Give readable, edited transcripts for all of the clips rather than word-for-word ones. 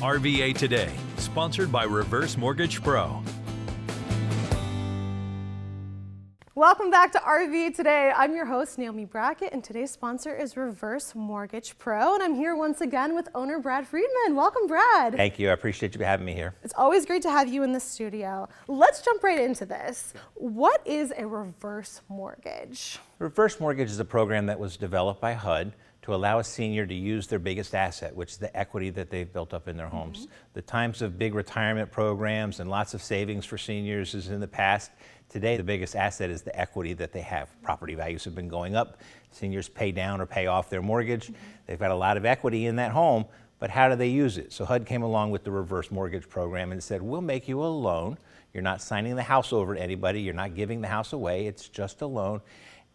RVA Today, sponsored by Reverse Mortgage Pro. Welcome back to RVA Today. I'm your host, Naomi Brackett, and today's sponsor is Reverse Mortgage Pro. And I'm here once again with owner Brad Friedman. Welcome, Brad. Thank you. I appreciate you having me here. It's always great to have you in the studio. Let's jump right into this. What is a reverse mortgage? Reverse mortgage is a program that was developed by HUD to allow a senior to use their biggest asset, which is the equity that they've built up in their homes. The times of big retirement programs and lots of savings for seniors is in the past. Today, the biggest asset is the equity that they have. Property values have been going up. Seniors pay down or pay off their mortgage. They've got a lot of equity in that home, but how do they use it? So HUD came along with the reverse mortgage program and said, we'll make you a loan. You're not signing the house over to anybody. You're not giving the house away. It's just a loan,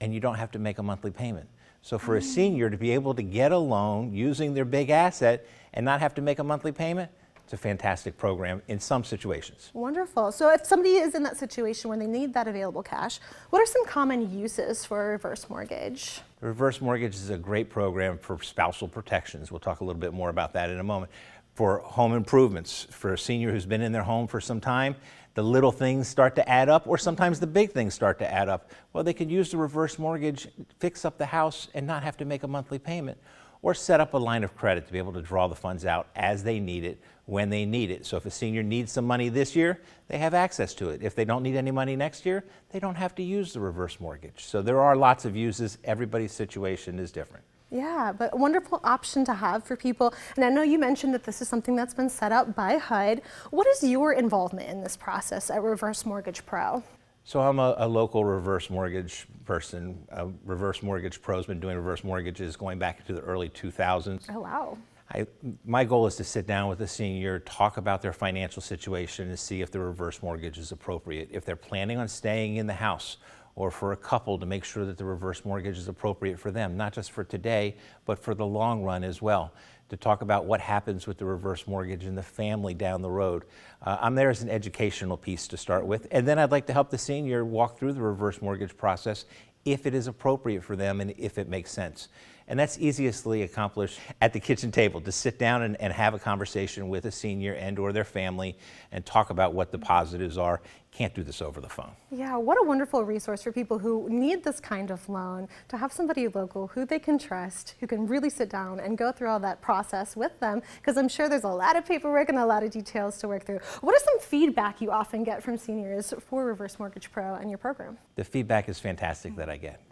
and you don't have to make a monthly payment. So for a senior to be able to get a loan using their big asset and not have to make a monthly payment, it's a fantastic program in some situations. Wonderful. So if somebody is in that situation where they need that available cash, what are some common uses for a reverse mortgage? The reverse mortgage is a great program for spousal protections. We'll talk a little bit more about that in a moment. For home improvements, for a senior who's been in their home for some time, the little things start to add up, or sometimes the big things start to add up. Well, they could use the reverse mortgage, fix up the house, and not have to make a monthly payment, or set up a line of credit to be able to draw the funds out as they need it, when they need it. So if a senior needs some money this year, they have access to it. If they don't need any money next year, they don't have to use the reverse mortgage. So there are lots of uses. Everybody's situation is different. Yeah, but a wonderful option to have for people. And I know you mentioned that this is something that's been set up by HUD. What is your involvement in this process at Reverse Mortgage Pro? So I'm a local reverse mortgage person. Reverse Mortgage Pro has been doing reverse mortgages going back into the early 2000s. Oh, wow. My goal is to sit down with a senior, talk about their financial situation, and see if the reverse mortgage is appropriate. If they're planning on staying in the house, or for a couple, to make sure that the reverse mortgage is appropriate for them, not just for today, but for the long run as well. To talk about what happens with the reverse mortgage and the family down the road. I'm there as an educational piece to start with, and then I'd like to help the senior walk through the reverse mortgage process if it is appropriate for them and if it makes sense. And that's easily accomplished at the kitchen table, to sit down and have a conversation with a senior and or their family and talk about what the positives are. Can't do this over the phone. Yeah, what a wonderful resource for people who need this kind of loan, to have somebody local who they can trust, who can really sit down and go through all that process with them, because I'm sure there's a lot of paperwork and a lot of details to work through. What is some feedback you often get from seniors for Reverse Mortgage Pro and your program? The feedback is fantastic that I get.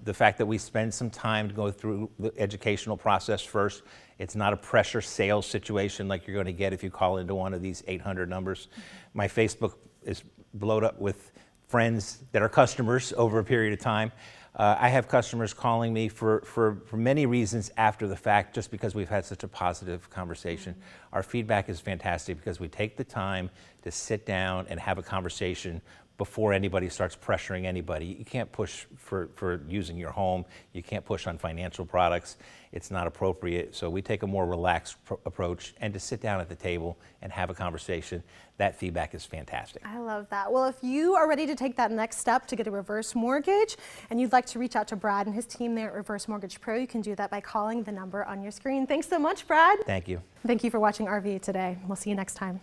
The fact that we spend some time to go through the educational process first. It's not a pressure sales situation like you're going to get if you call into one of these 800 numbers. My Facebook is blowed up with friends that are customers over a period of time. I have customers calling me for many reasons after the fact, just because we've had such a positive conversation. Our feedback is fantastic because we take the time to sit down and have a conversation before anybody starts pressuring anybody. You can't push for using your home. You can't push on financial products. It's not appropriate. So we take a more relaxed approach, and to sit down at the table and have a conversation. That feedback is fantastic. I love that. Well, if you are ready to take that next step to get a reverse mortgage and you'd like to reach out to Brad and his team there at Reverse Mortgage Pro, you can do that by calling the number on your screen. Thanks so much, Brad. Thank you. Thank you for watching RVA Today. We'll see you next time.